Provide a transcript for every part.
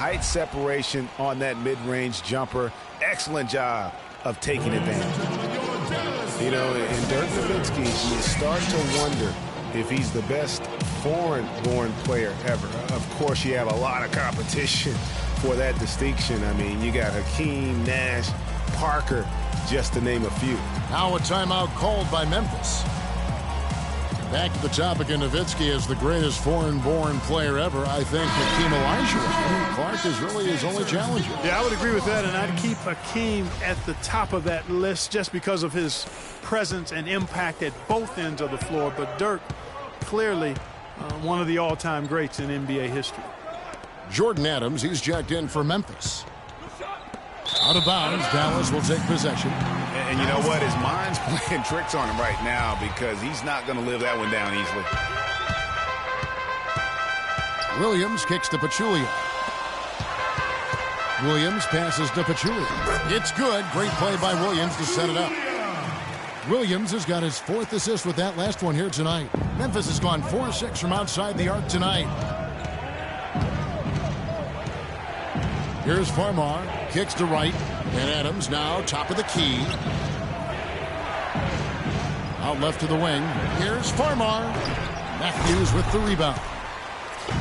Height separation on that mid-range jumper. Excellent job of taking advantage. You know, in Dirk Nowitzki, you start to wonder if he's the best foreign-born player ever. Of course, you have a lot of competition for that distinction. I mean, you got Hakeem, Nash, Parker, just to name a few. Now a timeout called by Memphis. Back to the topic of Nowitzki as the greatest foreign-born player ever. I think Hakeem Olajuwon. Clark is really his only challenger. Yeah, I would agree with that, and I'd keep Hakeem at the top of that list just because of his presence and impact at both ends of the floor. But Dirk, clearly one of the all-time greats in NBA history. Jordan Adams, he's jacked in for Memphis. Out of bounds, Dallas will take possession. And you know what? His mind's playing tricks on him right now because he's not going to live that one down easily. Williams kicks to Pachulia. Williams passes to Pachulia. It's good. Great play by Williams to set it up. Williams has got his 4th assist with that last one here tonight. Memphis has gone 4-6 from outside the arc tonight. Here's Farmar, kicks to right, and Adams now top of the key. Out left to the wing. Here's Farmar. Matthews with the rebound.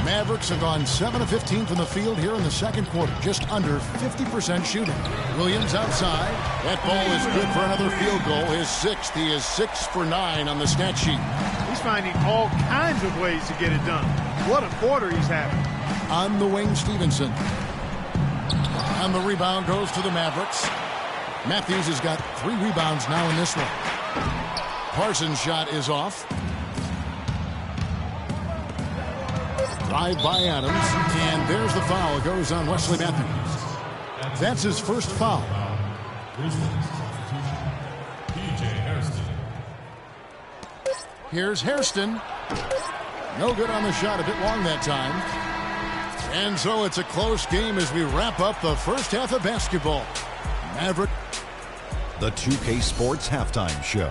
Mavericks have gone 7 of 15 from the field here in the second quarter, just under 50% shooting. Williams outside. That ball is good for another field goal, his 6th. He is 6 for 9 on the stat sheet. He's finding all kinds of ways to get it done. What a quarter he's having. On the wing, Stevenson. And the rebound goes to the Mavericks. Matthews has got 3 rebounds now in this one. Parsons' shot is off. Drive by Adams, and there's the foul. It goes on Wesley Matthews. That's his first foul. Here's Hairston. No good on the shot, a bit long that time. And so it's a close game as we wrap up the first half of basketball. Maverick. The 2K Sports Halftime Show.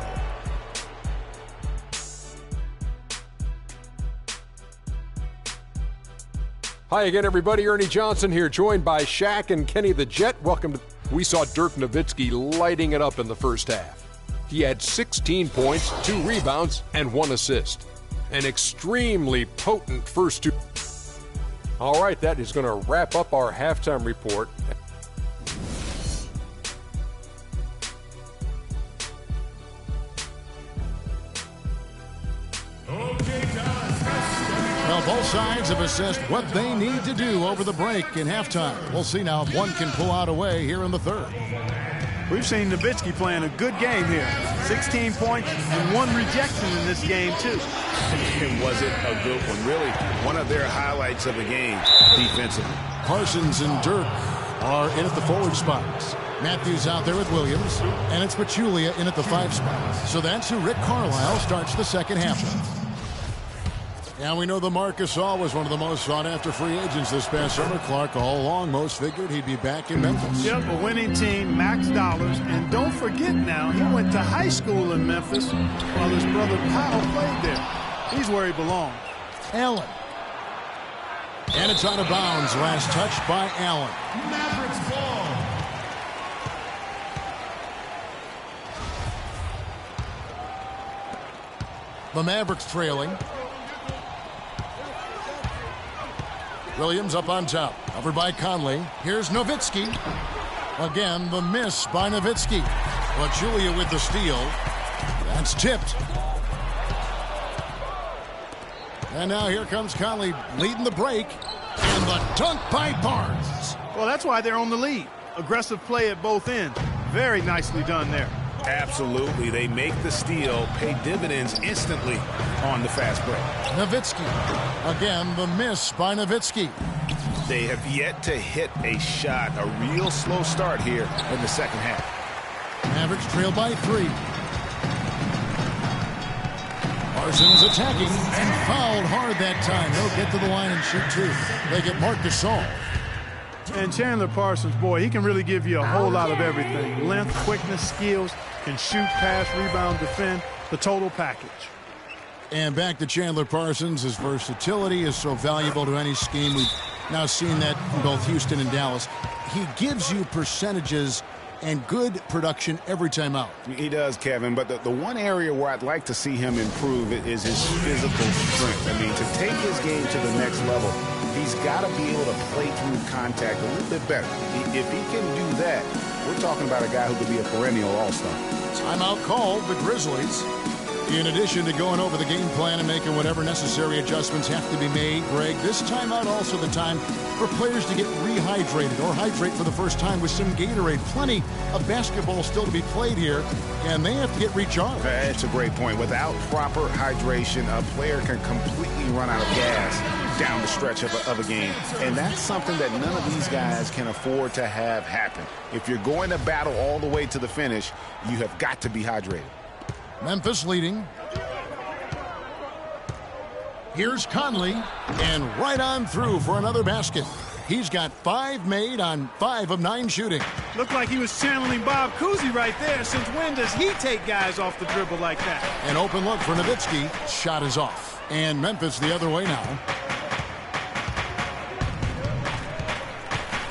Hi again, everybody. Ernie Johnson here, joined by Shaq and Kenny the Jet. Welcome to... We saw Dirk Nowitzki lighting it up in the first half. He had 16 points, 2 rebounds, and 1 assist. An extremely potent first 2... All right, that is going to wrap up our halftime report. Well, both sides have assessed what they need to do over the break in halftime. We'll see now if one can pull out away here in the third. We've seen Nowitzki playing a good game here. 16 points and 1 rejection in this game, too. And was it a good one? Really, one of their highlights of the game defensively. Parsons and Dirk are in at the forward spots. Matthews out there with Williams, and it's Pachulia in at the 5 spot. So that's who Rick Carlisle starts the second half with. And we know the Marcus All was one of the most sought-after free agents this past summer. Clark, all along, most figured he'd be back in Memphis. Yep, a winning team, max dollars. And don't forget now, he went to high school in Memphis while his brother Powell played there. He's where he belongs. Allen. And it's out of bounds. Last touch by Allen. Mavericks ball. The Mavericks trailing. Williams up on top. Covered by Conley. Here's Nowitzki. Again, the miss by Nowitzki. Pachulia with the steal. That's tipped. And now here comes Conley leading the break. And the dunk by Barnes. Well, that's why they're on the lead. Aggressive play at both ends. Very nicely done there. Absolutely. They make the steal, pay dividends instantly on the fast break. Nowitzki. Again, the miss by Nowitzki. They have yet to hit a shot. A real slow start here in the second half. Mavericks trail by 3. Parsons attacking and fouled hard that time. He'll get to the line and shoot 2. They get Marc Gasol. And Chandler Parsons, boy, he can really give you a whole lot of everything. Length, quickness, skills, can shoot, pass, rebound, defend, the total package. And back to Chandler Parsons. His versatility is so valuable to any scheme. Now, seeing that in both Houston and Dallas, he gives you percentages and good production every time out. He does, Kevin, but the one area where I'd like to see him improve is his physical strength. I mean, to take his game to the next level, he's got to be able to play through contact a little bit better. If he can do that, we're talking about a guy who could be a perennial all-star. Timeout called, the Grizzlies. In addition to going over the game plan and making whatever necessary adjustments have to be made, Greg, this timeout also the time for players to get rehydrated or hydrate for the first time with some Gatorade. Plenty of basketball still to be played here, and they have to get recharged. That's a great point. Without proper hydration, a player can completely run out of gas down the stretch of a game. And that's something that none of these guys can afford to have happen. If you're going to battle all the way to the finish, you have got to be hydrated. Memphis leading. Here's Conley, and right on through for another basket. He's got 5 made on 5 of 9 shooting. Looked like he was channeling Bob Cousy right there. Since when does he take guys off the dribble like that? An open look for Nowitzki. Shot is off. And Memphis the other way now.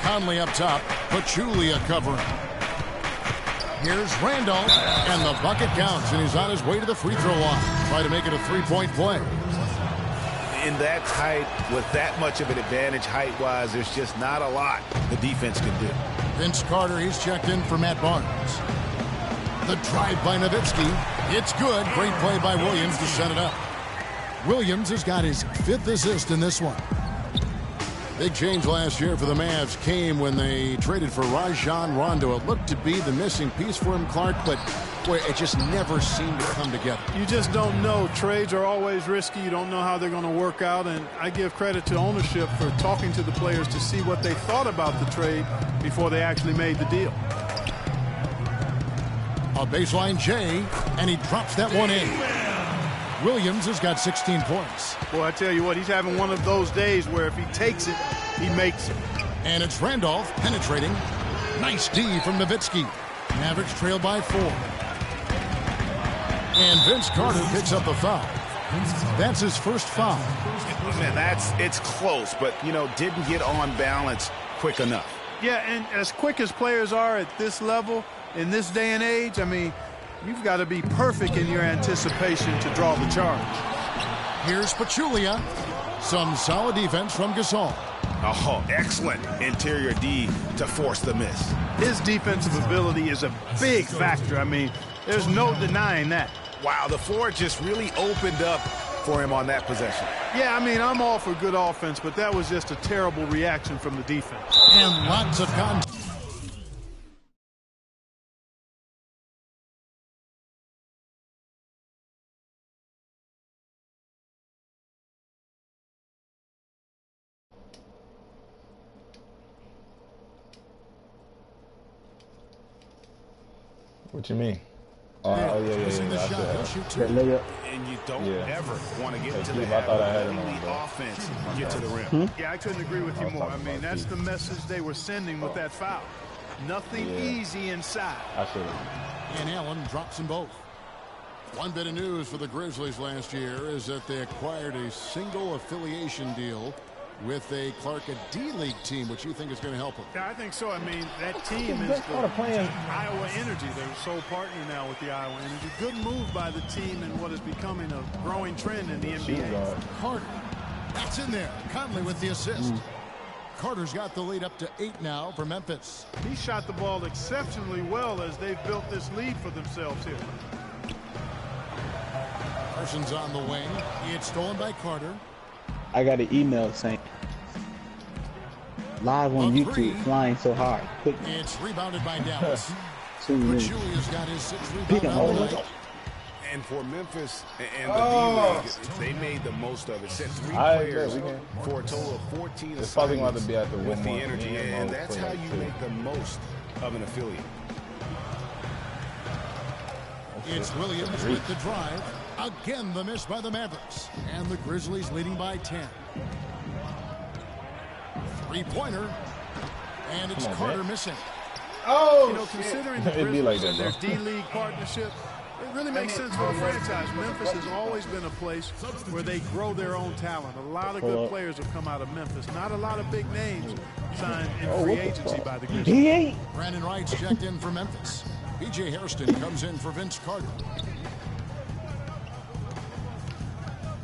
Conley up top. Pachulia covering. Here's Randolph, and the bucket counts, and he's on his way to the free throw line. Try to make it a 3-point play. In that tight, with that much of an advantage height-wise, there's just not a lot the defense can do. Vince Carter, he's checked in for Matt Barnes. The drive by Nowitzki. It's good. Great play by Williams to set it up. Williams has got his 5th assist in this one. Big change last year for the Mavs came when they traded for Rajon Rondo. It looked to be the missing piece for him, Clark, but boy, it just never seemed to come together. You just don't know. Trades are always risky. You don't know how they're going to work out, and I give credit to ownership for talking to the players to see what they thought about the trade before they actually made the deal. A baseline J, and he drops that one in. Williams has got 16 points. Boy, I tell you what, he's having one of those days where if he takes it, he makes it. And it's Randolph penetrating. Nice D from Nowitzki. Mavericks trail by 4. And Vince Carter picks up the foul. That's his first foul. Man, it's close, but, didn't get on balance quick enough. Yeah, and as quick as players are at this level, in this day and age, I mean, you've got to be perfect in your anticipation to draw the charge. Here's Pachulia. Some solid defense from Gasol. Oh, excellent interior D to force the miss. His defensive ability is a big factor. I mean, there's no denying that. Wow, the floor just really opened up for him on that possession. Yeah, I mean, I'm all for good offense, but that was just a terrible reaction from the defense. And lots of contact. What you mean? Yeah. And you don't ever want to get to the I thought I had him on the offense get to the rim. Yeah, I couldn't agree with you more. I mean, that's the message they were sending with that foul. Nothing easy inside. I should have. And Allen drops them both. One bit of news for the Grizzlies last year is that they acquired a single affiliation deal with a D-League team, which you think is going to help them. Yeah, I think so. I mean, that team is the Iowa Energy. They're sole partner now with the Iowa Energy. Good move by the team in what is becoming a growing trend in the NBA. Carter, that's in there. Conley with the assist. Carter's got the lead up to 8 now for Memphis. He shot the ball exceptionally well as they've built this lead for themselves here. Parsons on the wing. It's stolen by Carter. I got an email saying live on YouTube, flying so hard. Quick. It's rebounded by Dallas. Pachulia's got his 6th rebound of the night. And for Memphis and the D-League, they made the most of it. Set 3 players for a total of 14 it's probably going to be at the with the energy, and that's how you make the most of an affiliate. It's Williams with the drive. Again, the miss by the Mavericks. And the Grizzlies leading by 10. 3-pointer. And it's Carter missing. Considering the Grizzlies and their D-League partnership, really makes sense for the franchise. Memphis has always been a place where they grow their own talent. A lot of good players have come out of Memphis. Not a lot of big names signed in free agency by the Grizzlies. Brandon Wright's checked in for Memphis. B.J. Hairston comes in for Vince Carter.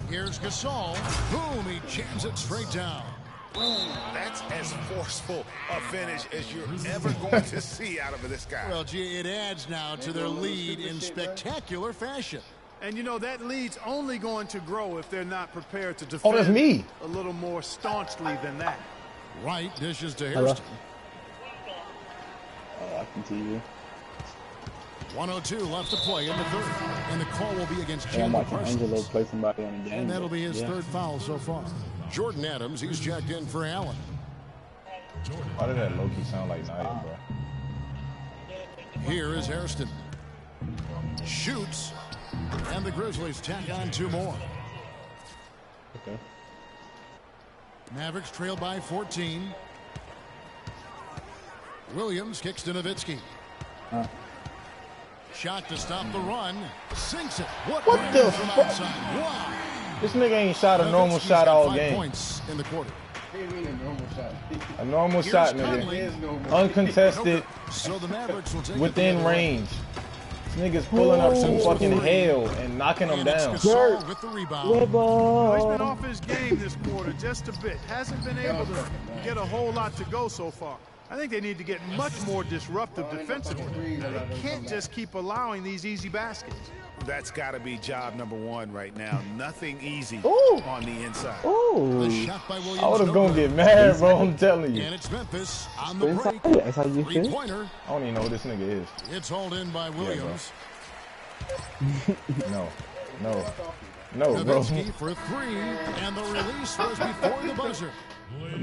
Here's Gasol. Boom, he jams it straight down. That's as forceful a finish as you're ever going to see out of this guy. Well, gee, it adds now to their lead in spectacular fashion. And, you know, that lead's only going to grow if they're not prepared to defend that's me. a little more staunchly than that. Wright dishes to Hairston. I can see you. 102 left to play in the third. And the call will be against Hey, I'm Chandler watching Angelo Parsons. play somebody on the game. And that'll be his Yeah. third foul so far. Jordan Adams, he's checked in for Allen. Why did that low-key sound like Nia, bro? Here is Hairston. Shoots. And the Grizzlies tack on 2 more. Okay. Mavericks trail by 14. Williams kicks to Nowitzki. Shot to stop the run. Sinks it. What the from fuck? outside. Wow. This nigga ain't shot a normal Nowitzki's shot got all 5 game. points in the quarter. A normal Here's shot, Conley. nigga. Uncontested, So the Mavericks will take it within the other way. range. This nigga's pulling up some fucking hell and knocking him And it's down. Gasol with the rebound. He's been off his game this quarter just a bit. Hasn't been able to get a whole lot to go so far. I think they need to get much more disruptive defensively. They can't just keep allowing these easy baskets. That's got to be job number 1 right now. Nothing easy Ooh. on the inside. The Ooh. shot by Williams. I would have no gonna good. get mad, bro. I'm telling you. And it's Memphis on the Inside. break. That's how you feel. 3-pointer. I don't even know who this nigga is. It's hauled in by Williams. No, bro. Nowitzki for 3, and the release was before the buzzer.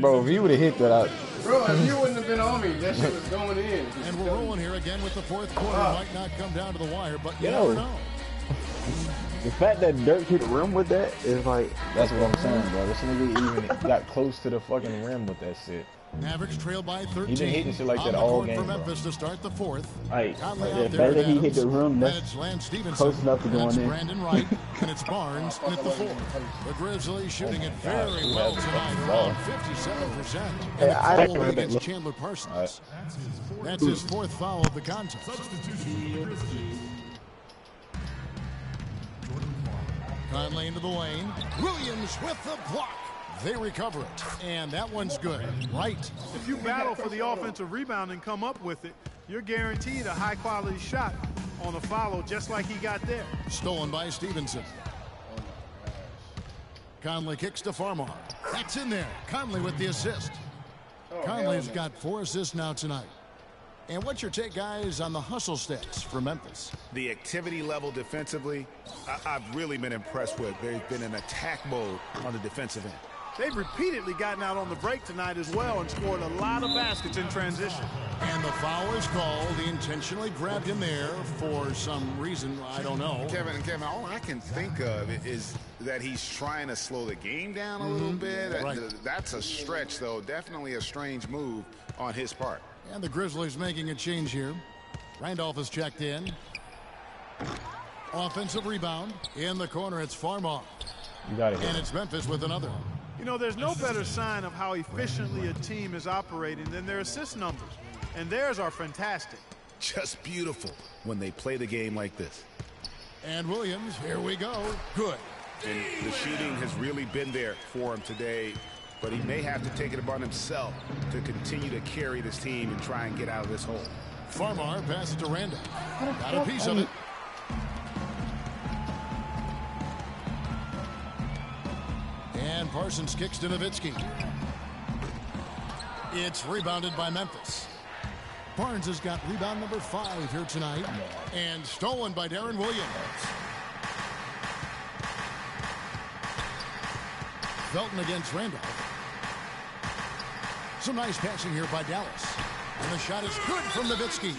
Bro, if he would have hit that out. Bro, if you wouldn't have been on me, that shit was going in. And we're rolling here again with the 4th quarter. Might not come down to the wire, but you Yo. never know. The fact that Dirk hit the rim with that is like, That's what I'm saying, bro. This nigga even got close to the fucking rim with that shit. Mavericks trail by 13. He been hitting shit like On that the all court game, for bro. Memphis to start the 4th. like Conley the out there fact that with he hit the Adams. rim, And that's it's Lance Stevenson. close enough to And going it's in. Brandon Wright, and it's Barnes in at the 4. The Grizzlies shooting it very well tonight, around 57%. And Hey, the I foul will be heard that against look. Chandler Parsons. That's his 4th foul of the contest. Conley into the lane. Williams with the block. They recover it, and that one's good. Right. If you battle for the offensive rebound and come up with it, you're guaranteed a high-quality shot on a follow just like he got there. Stolen by Stevenson. Conley kicks to Farmar. That's in there. Conley with the assist. Conley's got 4 assists now tonight. And what's your take, guys, on the hustle stats for Memphis? The activity level defensively, I've really been impressed with. They've been in attack mode on the defensive end. They've repeatedly gotten out on the break tonight as well and scored a lot of baskets in transition. And the foul is called. He intentionally grabbed him there for some reason. I don't know. Kevin, all I can think of is that he's trying to slow the game down a little bit. Right. That's a stretch, though. Definitely a strange move on his part. And the Grizzlies making a change here. Randolph is checked in. Offensive rebound. In the corner, it's Farmar. You got it. And it's Memphis with another. You know, there's no better sign of how efficiently a team is operating than their assist numbers. And theirs are fantastic. Just beautiful when they play the game like this. And Williams, here we go. Good. And the shooting has really been there for him today, but he may have to take it upon himself to continue to carry this team and try and get out of this hole. Farmar passes to Randall. Got a piece of it. And Parsons kicks to Nowitzki. It's rebounded by Memphis. Barnes has got rebound number 5 here tonight. And stolen by Darren Williams. Felton against Randolph. Some nice passing here by Dallas. And the shot is good from Nowitzki.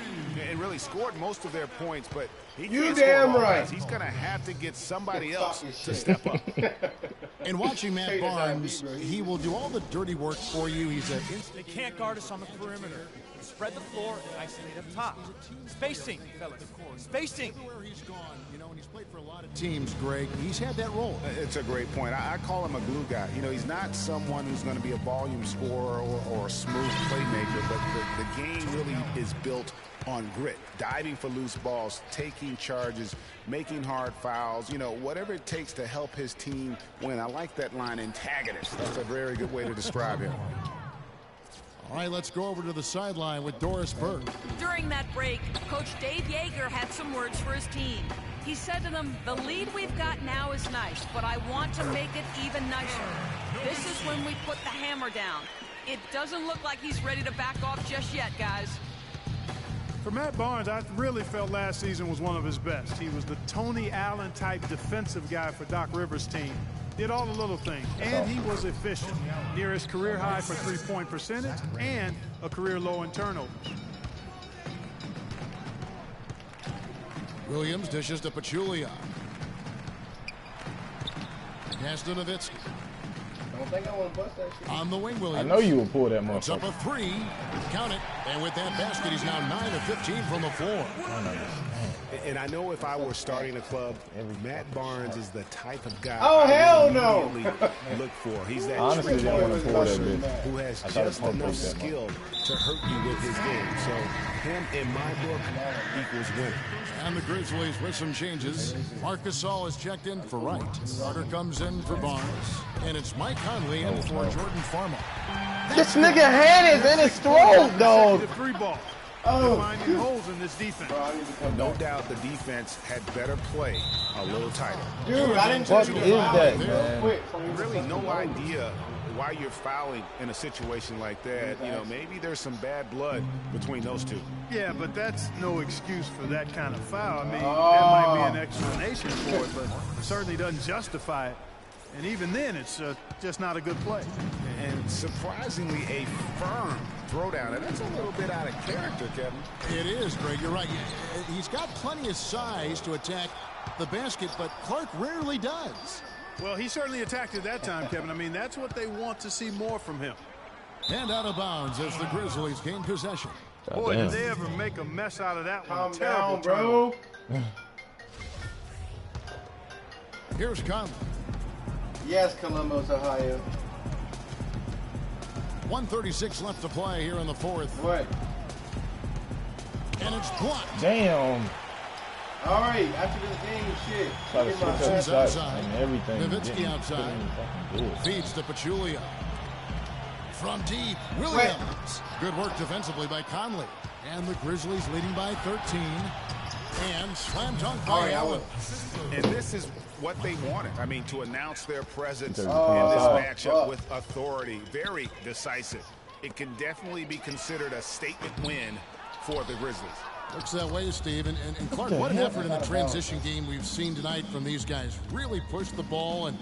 And really scored most of their points, but he You can't damn score all right. points. He's going to have to get somebody else to step up. And watching Matt Barnes, he will do all the dirty work for you. He's a They can't guard us on the perimeter. Spread the floor and isolate up top. Spacing, fellas. Spacing. Everywhere he's gone, you know, and he's played for a lot of teams, Greg, he's had that role. It's a great point. I call him a glue guy. You know, he's not someone who's going to be a volume scorer or a smooth playmaker, but the game really is built on grit, diving for loose balls, taking charges, making hard fouls, you know, whatever it takes to help his team win. I like that line, antagonist. That's a very good way to describe him. All right, let's go over to the sideline with Doris Burke. During that break, Coach Dave Yeager had some words for his team. He said to them, the lead we've got now is nice, but I want to make it even nicer. This is when we put the hammer down. It doesn't look like he's ready to back off just yet, guys. For Matt Barnes, I really felt last season was one of his best. He was the Tony Allen type defensive guy for Doc Rivers' team. Did all the little things, and he was efficient. Near his career high for three-point percentage and a career low in turnovers. Williams dishes to Pachulia. Pass to Nowitzki. I don't think I want to bust that shit. On the wing, Williams. I know you will pull that It's up motherfucker. a 3. Count it. And with that basket, he's now 9 of 15 from the floor. And I know if I were starting a club, Matt Barnes is the type of guy Oh, I hell would no. immediately look for. He's that Honestly, tricky didn't want to pull that person bitch. who has I tried to just pump enough fake that skill to hurt you with his game. So him, in my book, equals winning. And the Grizzlies with some changes. Marcus Gasol is checked in for Wright. Carter comes in for Barnes. And it's Mike Conley in for Jordan Farmer. This nigga hand is in his throat, dog. The three ball. Oh, Finding holes in this defense. No doubt the defense had better play a little tighter. dude, I didn't What touch is that, man? Really no idea why you're fouling in a situation like that. You know, maybe there's some bad blood between those two. Yeah, but that's no excuse for that kind of foul. I mean, that might be an explanation for it, but certainly doesn't justify it. And even then, it's just not a good play. And surprisingly, a firm throwdown. And that's a little bit out of character, Kevin. It is, Greg. You're right. He's got plenty of size to attack the basket, but Clark rarely does. Well, he certainly attacked it that time, Kevin. I mean, that's what they want to see more from him. And out of bounds as the Grizzlies gain possession. Boy, did they ever make a mess out of that one. Calm Terrible down, bro. Here's Conley. Yes, Columbus, Ohio. 1:36 left to play here in the fourth. What? And it's blocked. Damn. All right, after this game, shit. Try to Get my switch up He's shots outside. and everything. Nowitzki Didn't- outside. couldn't even fucking do it. Feeds to Pachulia. From deep, Williams. Good work defensively by Conley. And the Grizzlies leading by 13. And slam dunk by Allen. And this is what they wanted. I mean, to announce their presence in this Oh. matchup with authority. Very decisive. It can definitely be considered a statement win for the Grizzlies. Looks that way, Steve. And Clark, what an effort in the transition game we've seen tonight from these guys. Really pushed the ball, and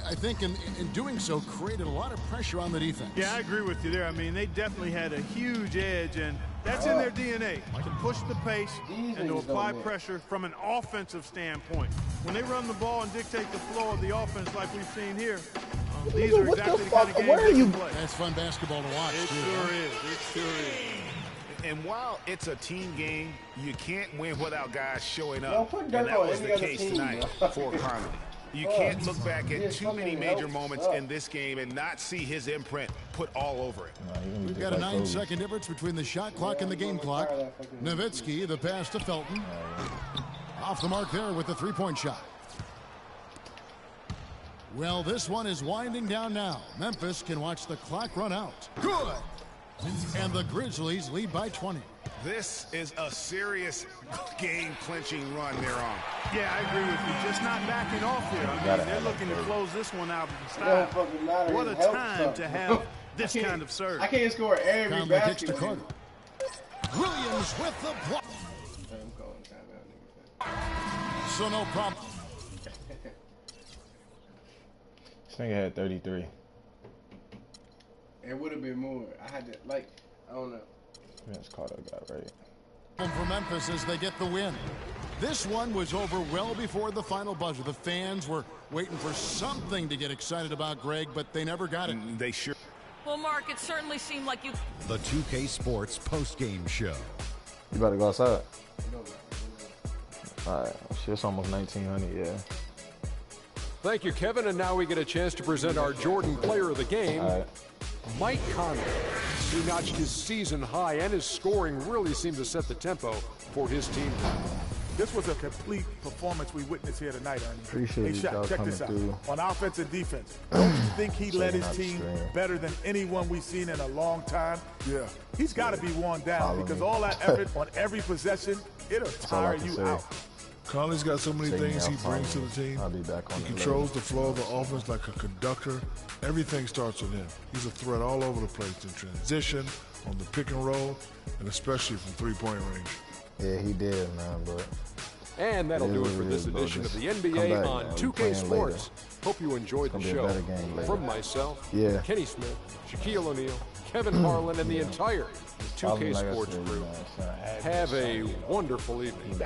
I think in doing so created a lot of pressure on the defense. Yeah, I agree with you there. I mean, they definitely had a huge edge, and that's in their DNA, to push the pace and to apply pressure from an offensive standpoint. When they run the ball and dictate the flow of the offense like we've seen here, these are exactly the kind of games they can play. That's fun basketball to watch, It too. sure is. It sure is. And while it's a team game, you can't win without guys showing Yo, up. put And Dirk that on was any the other case team, tonight yo. for Conley. You can't look back at too many major moments in this game and not see his imprint put all over it. We've got a 9-second difference between the shot clock and the game clock. Nowitzki, the pass to Felton. Off the mark there with the three-point shot. Well, this one is winding down now. Memphis can watch the clock run out. Good! And the Grizzlies lead by 20. This is a serious game-clinching run they're on. Yeah, I agree with you. Just not backing off here. I mean, they're looking to close this one out in It style. don't fucking matter. What a It helps time something. to have this kind of serve. I can't score every Conley kicks basket. to Carter. Williams with the block. I'm calling timeout, nigga. So no problem. This nigga had 33. It would have been more. I had to, like, I don't know. Vince Carter got right. For Memphis as they get the win. This one was over well before the final buzzer. The fans were waiting for something to get excited about, Greg, but they never got it. They sure. Well, Mark, it certainly seemed like you... The 2K Sports postgame show. You about to go outside? All right. Shit, it's almost 1900, yeah. Thank you, Kevin. And now we get a chance to present our Jordan Player of the Game, Mike Conley. He notched his season high, and his scoring really seemed to set the tempo for his team. This was a complete performance we witnessed here tonight, Ernie. Appreciate hey, Shaq, check this out. On offense and defense, don't you think he led his team better than anyone we've seen in a long time? Yeah. He's got to be worn down because all that effort on every possession, it'll tire you out. Conley's got so many things he brings to the team. I'll be back on. He controls the flow of the offense like a conductor. Everything starts with him. He's a threat all over the place in transition, on the pick and roll, and especially from three-point range. Yeah, he did, man, but... And that'll do it for this edition of the NBA on 2K Sports. Hope you enjoyed the show. From myself, Kenny Smith, Shaquille O'Neal, Kevin Harlan, and the entire 2K Sports crew. Have a wonderful evening.